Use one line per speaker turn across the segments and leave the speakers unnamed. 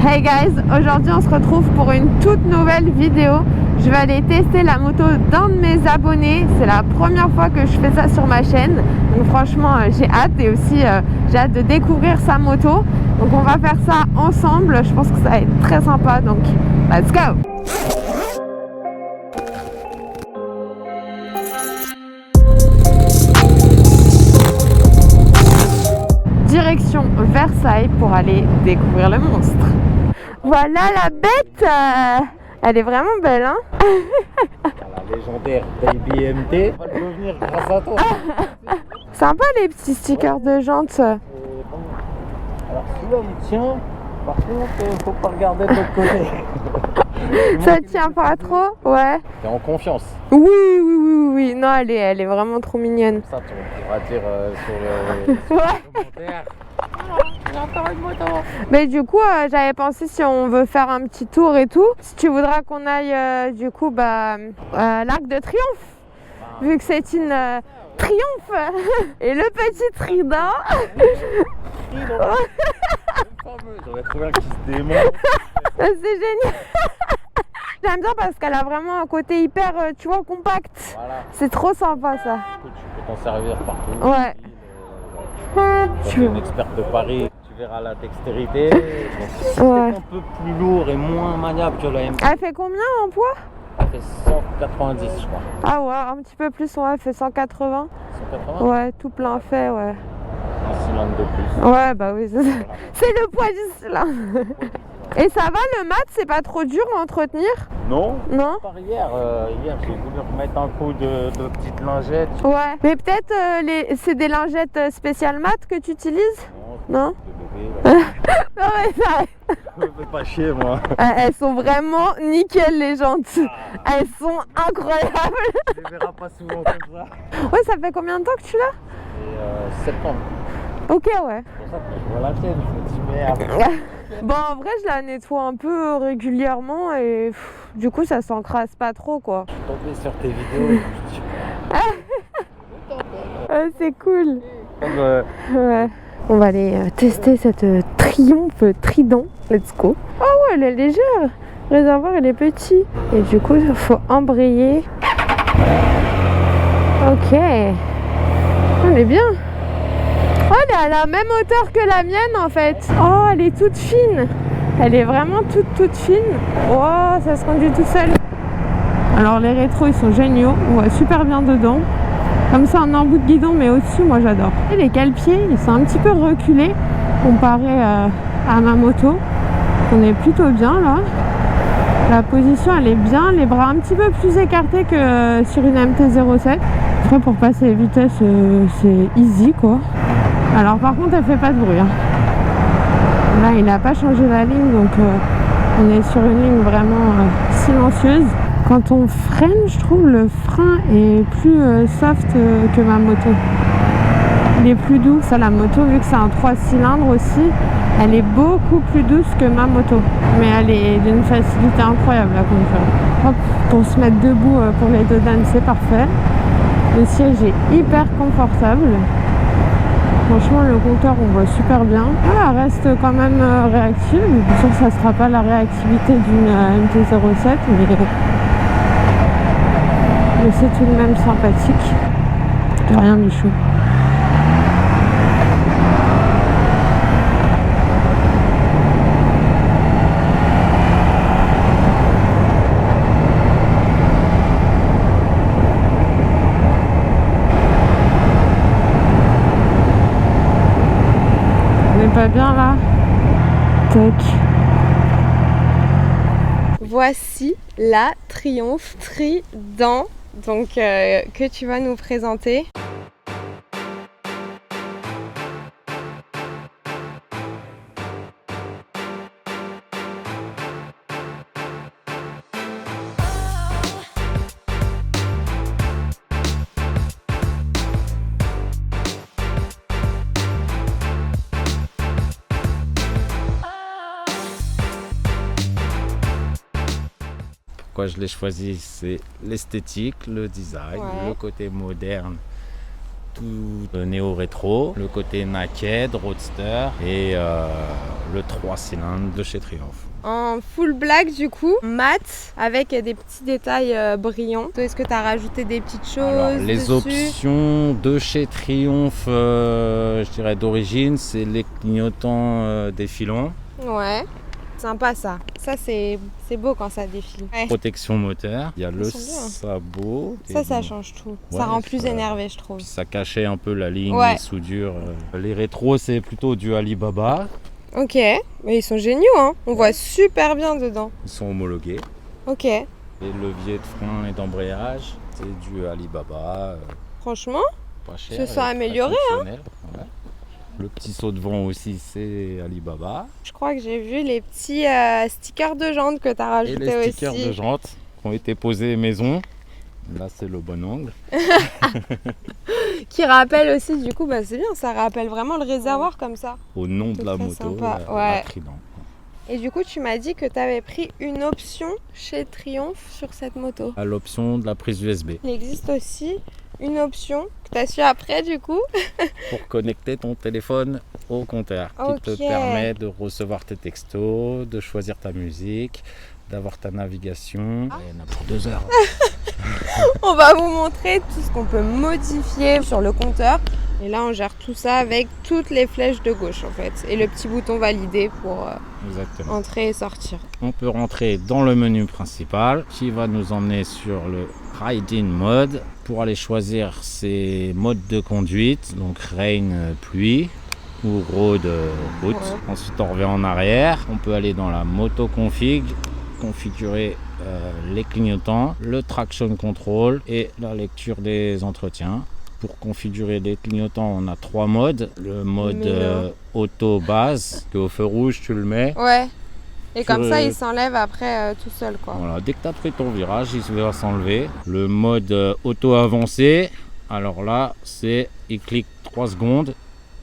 Hey guys, aujourd'hui on se retrouve pour une toute nouvelle vidéo. Je vais aller tester la moto d'un de mes abonnés. C'est la première fois que je fais ça sur ma chaîne. Donc franchement j'ai hâte et aussi j'ai hâte de découvrir sa moto. Donc on va faire ça ensemble. Je pense que ça va être très sympa. Donc let's go! Direction Versailles pour aller découvrir le monstre. Voilà la bête. Elle est vraiment belle, hein.
La légendaire Baby MT va devenir grâce à toi.
Sympa les petits stickers de jantes.
Alors celui-là il tient, par contre faut pas regarder de l'autre côté.
Ça tient pas trop, ouais.
T'es en confiance.
Oui. Non, elle est vraiment trop mignonne.
Ça tu pourras dire sur le commentaire. J'ai encore une moto.
Mais du coup, j'avais pensé si on veut faire un petit tour et tout, si tu voudras qu'on aille du coup l'Arc de Triomphe, vu que c'est une triomphe et le petit trident.
J'aurais trouvé un qui se démonte.
C'est génial. J'aime bien parce qu'elle a vraiment un côté hyper, tu vois, compact.
Voilà.
C'est trop sympa ça.
Tu peux t'en servir partout.
Ouais.
Tu es une experte de Paris, tu verras la dextérité. C'est
Ouais.
un peu plus lourd et moins maniable que la MT.
Elle fait combien en poids?
Elle fait 190 je crois.
Ah ouais, un petit peu plus, ouais, elle fait 180.
180.
Ouais, tout plein fait, ouais.
Un cylindre de plus.
Ouais, bah oui, c'est le poids du cylindre. Et ça va, le mat, c'est pas trop dur à entretenir?
Non.
Non?
Par hier j'ai voulu remettre un coup de petites lingettes.
Ouais. Mais peut-être c'est des lingettes spéciales mat que tu utilises? Non?
De bébé,
Non mais ça...
me fais pas chier moi.
Elles sont vraiment nickel les jantes. Elles sont incroyables.
Tu les verras pas souvent comme ça.
Ouais, ça fait combien de temps que tu l'as?
C'est septembre.
Ok, ouais.
C'est pour ça que je vois la tienne, je me dis merde.
Bon, en vrai, je la nettoie un peu régulièrement et du coup, ça s'encrasse pas trop, quoi.
Je suis tombé sur tes vidéos.
C'est cool.
Comme,
Ouais. On va aller tester cette Triomphe Trident. Let's go. Oh ouais, elle est légère. Le réservoir, il est petit. Et du coup, il faut embrayer. Ok. Elle est bien. Oh, elle est à la même hauteur que la mienne en fait. Oh, elle est toute fine. Elle est vraiment toute fine. Oh, ça se conduit tout seul. Alors les rétros, ils sont géniaux. On voit super bien dedans. Comme ça, en embout de guidon, mais au-dessus, moi j'adore. Et les cale-pieds, ils sont un petit peu reculés comparé à ma moto. On est plutôt bien là. La position, elle est bien. Les bras un petit peu plus écartés que sur une MT-07. Après, pour passer les vitesses, c'est easy quoi. Alors par contre elle fait pas de bruit hein. Là il n'a pas changé la ligne donc on est sur une ligne vraiment silencieuse. Quand on freine, je trouve le frein est plus soft que ma moto. Il est plus doux. Ça, la moto, vu que c'est un 3 cylindres aussi, elle est beaucoup plus douce que ma moto. Mais elle est d'une facilité incroyable à conduire. Hop, pour se mettre debout pour les dodanes, c'est parfait. Le siège est hyper confortable. Franchement, le compteur, on voit super bien. Ah, elle reste quand même réactive. Bien sûr que ça ne sera pas la réactivité d'une MT-07, mais c'est tout de même sympathique. De rien, Michou. Pas bien là. Tac. Voici la Triomphe Trident donc que tu vas nous présenter.
Pourquoi je l'ai choisi, c'est l'esthétique, le design,
Ouais.
le côté moderne, tout néo-rétro, le côté naked, roadster et
le 3 cylindres de chez Triumph.
En full black du coup, mat, avec des petits détails brillants. Toi, est-ce que tu as rajouté des petites choses
Alors, les
dessus?
options de chez Triumph, je dirais d'origine, c'est les clignotants défilants.
Ouais, sympa ça. Ça c'est beau quand ça défile. Ouais.
Protection moteur, il y a le
sont bien.
sabot.
Ça change tout.
Ouais,
ça rend plus énervé, je trouve.
Puis ça cachait un peu la ligne,
Ouais.
les soudures. Les rétros, c'est plutôt du Alibaba.
Ok, mais ils sont géniaux, hein. On voit super bien dedans.
Ils sont homologués.
Ok,
Les leviers de frein et d'embrayage, c'est du Alibaba.
franchement,
Pas cher.
Se sont
et très
améliorés,
fonctionnel. Ouais. Le petit saut de vent aussi, c'est Alibaba.
je crois que j'ai vu les petits stickers de jantes que tu as
Et
rajoutés
les stickers
aussi.
de jantes qui ont été posés maison. Là, c'est le bon angle.
Qui rappellent aussi, du coup, c'est bien, ça rappelle vraiment le réservoir comme ça.
Au nom de
C'est
la
très
moto,
sympa,
la
ouais.
Trident.
Et du coup, tu m'as dit que tu avais pris une option chez Triumph sur cette moto.
À l'option de la prise USB
Il existe aussi une option que tu as su après, du coup.
pour connecter ton téléphone au compteur,
Ok.
qui te permet de recevoir tes textos, de choisir ta musique, d'avoir ta navigation. Il y en a pour 2 heures.
On va vous montrer tout ce qu'on peut modifier sur le compteur. Et là, on gère tout ça avec toutes les flèches de gauche, en fait. Et le petit bouton valider pour
Exactement.
entrer et sortir.
On peut rentrer dans le menu principal qui va nous emmener sur le Riding Mode pour aller choisir ses modes de conduite, donc rain, pluie, ou road, route.
Ouais.
Ensuite, on revient en arrière. On peut aller dans la moto config, configurer les clignotants, le traction control et la lecture des entretiens. Pour configurer les clignotants, on a 3 modes. Le mode auto base, que au feu rouge, tu le mets.
Ouais. Et
Sur
comme ça,
le-
il s'enlève après tout seul, quoi.
Voilà, dès que tu as pris ton virage, il va s'enlever. Le mode auto avancé, alors là, il clique 3 secondes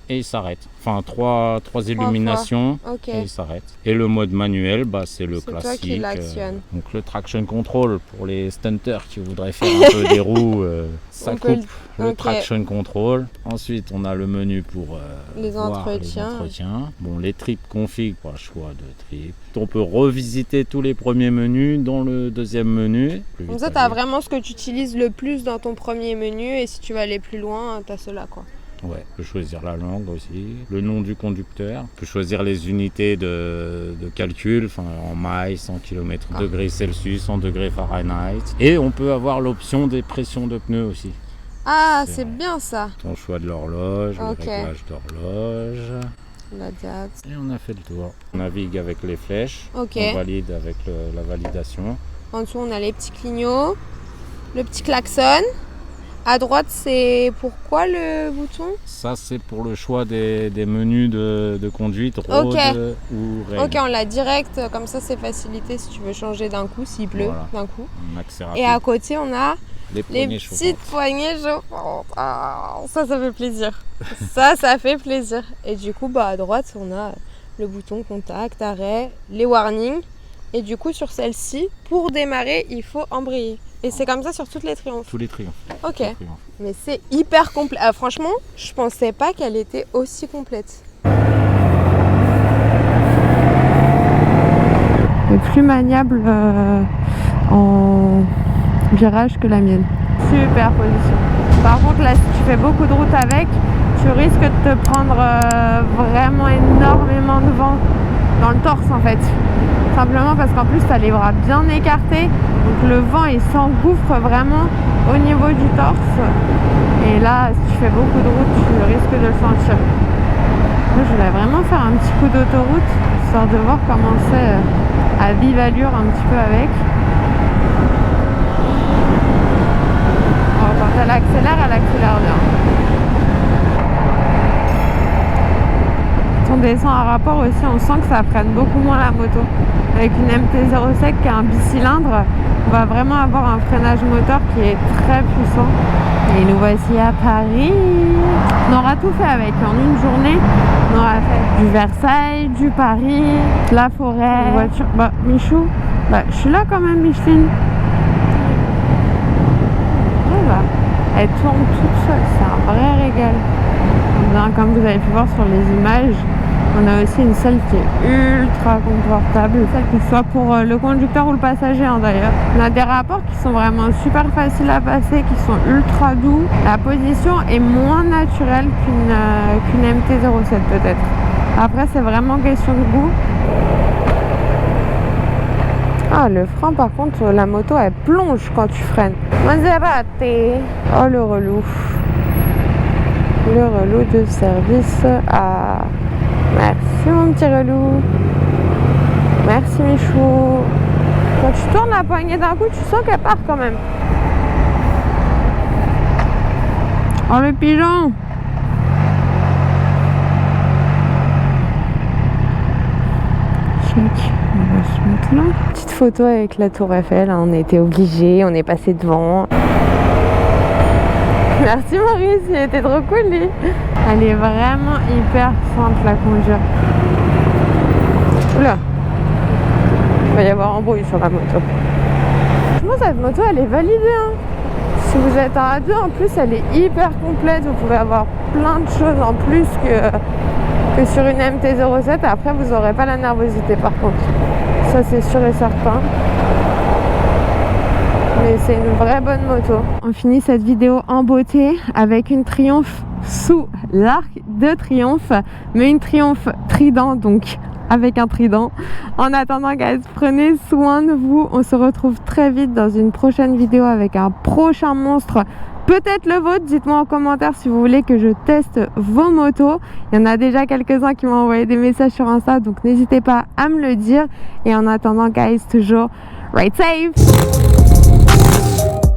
et il s'arrête. Enfin, 3 illuminations
Ok.
et il s'arrête. Et le mode manuel, c'est le
C'est toi
classique.
qui l'actionne.
Donc le traction control pour les stunters qui voudraient faire un peu des roues, ça
On peut
coupe le
ok.
traction control. Ensuite, on a le menu pour
Les
voir
entretiens.
les entretiens. Bon, les trips config, pas le choix de trip. On peut revisiter tous les premiers menus dans le deuxième menu. Plus
Comme
vite
ça, tu as
aller.
vraiment ce que tu utilises le plus dans ton premier menu. Et si tu veux aller plus loin, tu as cela, quoi.
Ouais, on peut choisir la langue aussi, le nom du conducteur. On peut choisir les unités de calcul, en miles, en kilomètres degrés Celsius, en degrés Fahrenheit. Et on peut avoir l'option des pressions de pneus aussi.
Ah,
C'est
c'est
vrai.
bien ça.
Ton choix de l'horloge,
Ok.
le réglage d'horloge.
La date.
Et on a fait le tour. On navigue avec les flèches.
Ok.
On valide avec la validation.
En dessous, on a les petits clignots, le petit klaxon. À droite, c'est pourquoi le bouton?
Ça, c'est pour le choix des menus de conduite, road
Ok.
ou rain.
Ok, on l'a direct, comme ça c'est facilité si tu veux changer d'un coup, s'il pleut
Voilà.
d'un coup.
Un accès rapide.
Et à côté, on a
les
les
poignées
petites
chauffantes.
poignées chauffantes. Ah, ça fait plaisir. ça fait plaisir. Et du coup, à droite, on a le bouton contact, arrêt, les warnings. Et du coup, sur celle-ci, pour démarrer, il faut embrayer. Et c'est comme ça sur toutes les triomphes.
Tous les triomphes.
Ok.
Tous les triomphes.
Mais c'est hyper complet. Ah, franchement, je pensais pas qu'elle était aussi complète. Plus maniable en virage que la mienne. Super position. Par contre, là, si tu fais beaucoup de route avec, tu risques de te prendre vraiment énormément de vent dans le torse en fait. Simplement parce qu'en plus, tu as les bras bien écartés. Donc le vent, il s'engouffre vraiment au niveau du torse. Et là, si tu fais beaucoup de route, tu risques de le sentir. Moi, je voulais vraiment faire un petit coup d'autoroute, histoire de voir comment c'est à vive allure un petit peu avec. Alors, quand elle accélère bien. Quand on descend à rapport aussi, on sent que ça freine beaucoup moins la moto. Avec une MT-07 qui est un bicylindre, on va vraiment avoir un freinage moteur qui est très puissant. Et nous voici à Paris. On aura tout fait avec. En une journée, on aura fait du Versailles, du Paris, la forêt, une voiture. Michou, je suis là quand même, Micheline. Voilà. Elle tourne toute seule, c'est un vrai régal. Comme vous avez pu voir sur les images, On a aussi une selle qui est ultra confortable, celle qui soit pour le conducteur ou le passager hein, d'ailleurs. On a des rapports qui sont vraiment super faciles à passer, qui sont ultra doux. La position est moins naturelle qu'une MT-07 peut-être. Après c'est vraiment question de goût. Ah le frein par contre, la moto elle plonge quand tu freines. Maserati. Oh le relou. Le relou de service. Ah merci mon petit relou. Merci Michou. Quand tu tournes la poignée d'un coup, tu sens qu'elle part quand même. Oh le pigeon. Check. On va se mettre là. Petite photo avec la tour Eiffel, hein. On était obligés, on est passé devant. Merci Maurice, il était trop cool lui. Elle est vraiment hyper simple à conduire. Oula, il va y avoir embrouille sur la moto. Franchement cette moto elle est validée hein. Si vous êtes un A2 en plus elle est hyper complète. Vous pouvez avoir plein de choses en plus que sur une MT-07. Après vous n'aurez pas la nervosité par contre. Ça c'est sûr et certain. Mais c'est une vraie bonne moto. On finit cette vidéo en beauté avec une Triumph sous l'arc de Triomphe, mais une Triumph trident, donc avec un trident. En attendant guys, prenez soin de vous. On se retrouve très vite dans une prochaine vidéo avec un prochain monstre. Peut-être le vôtre, dites-moi en commentaire si vous voulez que je teste vos motos. Il y en a déjà quelques-uns qui m'ont envoyé des messages sur Insta, donc n'hésitez pas à me le dire. Et en attendant guys, toujours ride safe.